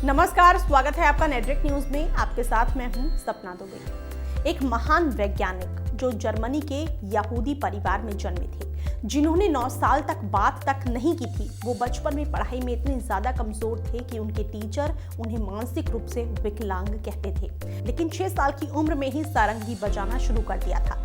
नमस्कार, स्वागत है आपका नेटवर्क न्यूज में। आपके साथ मैं हूं सपना दुबे। एक महान वैज्ञानिक जो जर्मनी के यहूदी परिवार में जन्मे थे, जिन्होंने 9 साल तक बात तक नहीं की थी। वो बचपन में पढ़ाई में इतने ज्यादा कमजोर थे कि उनके टीचर उन्हें मानसिक रूप से विकलांग कहते थे। लेकिन 6 साल की उम्र में ही सारंगी बजाना शुरू कर दिया था।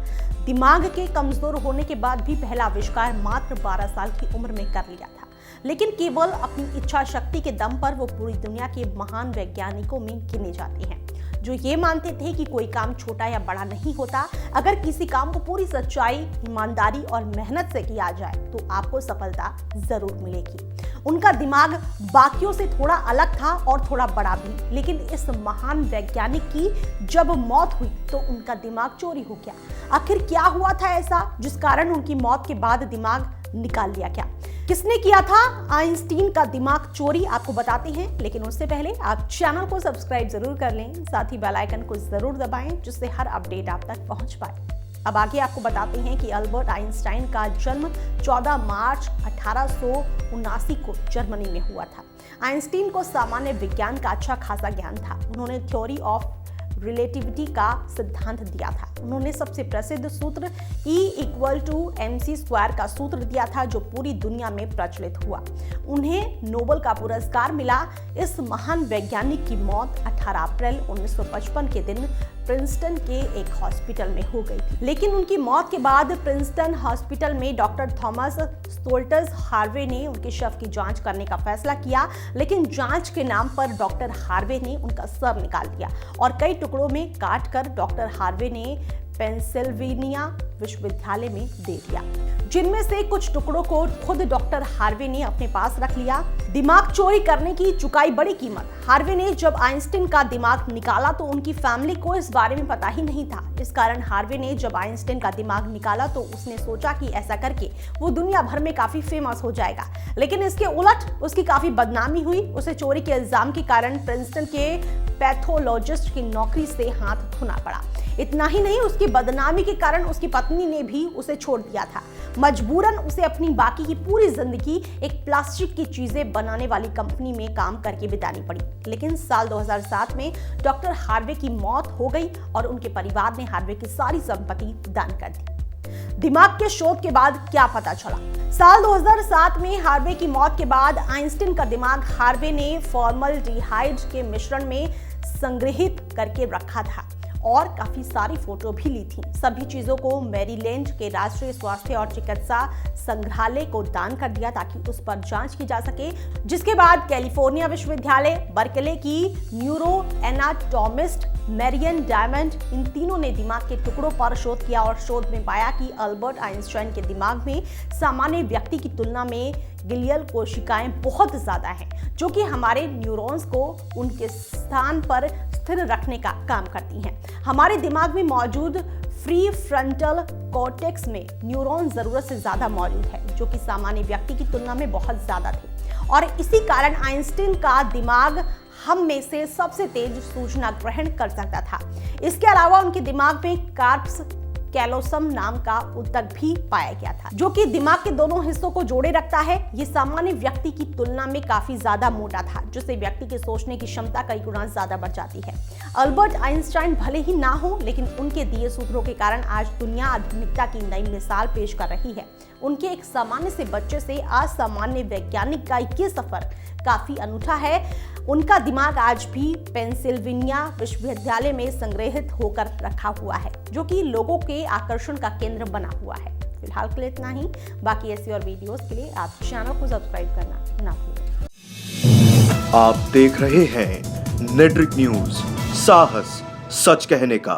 दिमाग के कमजोर होने के बाद भी पहला आविष्कार मात्र 12 साल की उम्र में कर लिया था। लेकिन केवल अपनी इच्छा शक्ति के दम पर वो पूरी दुनिया के महान वैज्ञानिकों में गिने जाते हैं, जो ये मानते थे कि कोई काम छोटा या बड़ा नहीं होता। अगर किसी काम को पूरी सच्चाई, ईमानदारी और मेहनत से किया जाए तो आपको सफलता जरूर मिलेगी। उनका दिमाग बाकियों से थोड़ा अलग था और थोड़ा बड़ा भी। लेकिन इस महान वैज्ञानिक की जब मौत हुई तो उनका दिमाग चोरी हो गया। आखिर क्या हुआ था ऐसा जिस कारण उनकी मौत के बाद दिमाग निकाल लिया गया? किसने किया था आइंस्टीन का दिमाग चोरी, आपको बताते हैं। लेकिन उससे पहले आप चैनल को सब्सक्राइब जरूर कर लें, साथ ही बेल आइकन को जरूर दबाएं, जिससे हर अपडेट आप तक पहुंच पाए। अब आगे आपको बताते हैं कि अल्बर्ट आइंस्टाइन का जन्म 14 मार्च 1879 को जर्मनी में हुआ था। आइंस्टीन को सामान्य विज्ञान का अच्छा खासा ज्ञान था। उन्होंने थ्योरी ऑफ रिलेटिविटी का सिद्धांत दिया था। उन्होंने सबसे प्रसिद्ध सूत्र E=mc² का सूत्र दिया था, जो पूरी दुनिया में प्रचलित हुआ। उन्हें नोबेल का पुरस्कार मिला। इस महान वैज्ञानिक की मौत 18 अप्रैल 1955 के दिन प्रिंसटन के एक हॉस्पिटल में हो गई थी। लेकिन उनकी मौत के बाद प्रिंसटन हॉस्पिटल में डॉक्टर थॉमस स्टोल्टस हार्वे ने उनके शव की जांच करने का फैसला किया। लेकिन जांच के नाम पर डॉक्टर हार्वे ने उनका सर निकाल दिया और कई टुकड़ों में काटकर डॉक्टर हार्वे ने पेंसिल्वेनिया विश्वविद्यालय में दे दिया, जिनमें से कुछ टुकड़ों को खुद डॉक्टर हार्वे ने अपने पास रख लिया। दिमाग चोरी करने की चुकाई बड़ी कीमत। हार्वे ने जब आइंस्टीन का दिमाग निकाला तो उनकी फैमिली को इस बारे में पता ही नहीं था। इस कारण हार्वे ने जब आइंस्टीन का दिमाग निकाला तो उसने सोचा कि ऐसा करके वो दुनिया भर में काफी फेमस हो जाएगा। लेकिन इसके उलट उसकी काफी बदनामी हुई। उसे चोरी के इल्जाम के कारण प्रिंसटन के पैथोलॉजिस्ट की नौकरी से हाथ धोना पड़ा। इतना ही नहीं, उसकी बदनामी के कारण उसकी पत्नी ने भी उसे छोड़ दिया था। मजबूरन उसे अपनी बाकी की पूरी जिंदगी एक प्लास्टिक की चीजें बनाने वाली कंपनी में काम करके बितानी पड़ी। लेकिन साल 2007 में डॉक्टर हार्वे की मौत हो गई और उनके परिवार ने हार्वे की सारी संपत्ति दान कर दी। दिमाग के शोध के बाद क्या पता चला? साल 2007 में हार्वे की मौत के बाद आइंस्टीन का दिमाग हार्वे ने फॉर्मल्डिहाइड के मिश्रण में संग्रहित करके रखा था और काफी सारी फोटो भी ली थी। सभी चीजों को मैरीलैंड के राष्ट्रीय स्वास्थ्य और चिकित्सा संग्रहालय को दान कर दिया ताकि उस पर जांच की जा सके। जिसके बाद कैलिफोर्निया विश्वविद्यालय, बर्कले की न्यूरो एनाटॉमिस्ट मैरियन डायमंड, इन तीनों ने दिमाग के टुकड़ों पर शोध किया और शोध में पाया कि अल्बर्ट आइंस्टाइन के दिमाग में सामान्य व्यक्ति की तुलना में ग्लियल कोशिकाएं बहुत ज्यादा हैं, जो कि हमारे न्यूरॉन्स को उनके स्थान पर स्थिर रखने का काम करती हैं। हमारे दिमाग में मौजूद फ्री फ्रंटल कॉर्टेक्स में न्यूरॉन जरूरत से ज्यादा मौजूद है, जो कि सामान्य व्यक्ति की तुलना में बहुत ज्यादा थे। और इसी कारण आइंस्टीन का दिमाग हम में से सबसे तेज सूचना ग्रहण कर सकता था। इसके अलावा उनके दिमाग में कार्पस कैलोसम नाम का ऊतक भी पाया गया था, जो कि दिमाग के दोनों हिस्सों को जोड़े रखता है। ये सामान्य व्यक्ति की तुलना में काफी ज्यादा मोटा था, जिससे व्यक्ति के सोचने की क्षमता कई गुना ज्यादा बढ़ जाती है। अल्बर्ट आइंस्टाइन भले ही ना हो, लेकिन उनके दिए सूत्रों के कारण आज दुनिया आधुनिकता की नई मिसाल पेश कर रही है। उनके एक सामान्य से बच्चे से असामान्य वैज्ञानिक का ये सफर काफी अनूठा है। उनका दिमाग आज भी पेंसिल्वेनिया विश्वविद्यालय में संग्रहित होकर रखा हुआ है, जो कि लोगों के आकर्षण का केंद्र बना हुआ है। फिलहाल के लिए इतना ही। बाकी ऐसी और वीडियोस के लिए आप चैनल को सब्सक्राइब करना ना भूलें। आप देख रहे हैं नेटवर्क न्यूज, साहस सच कहने का।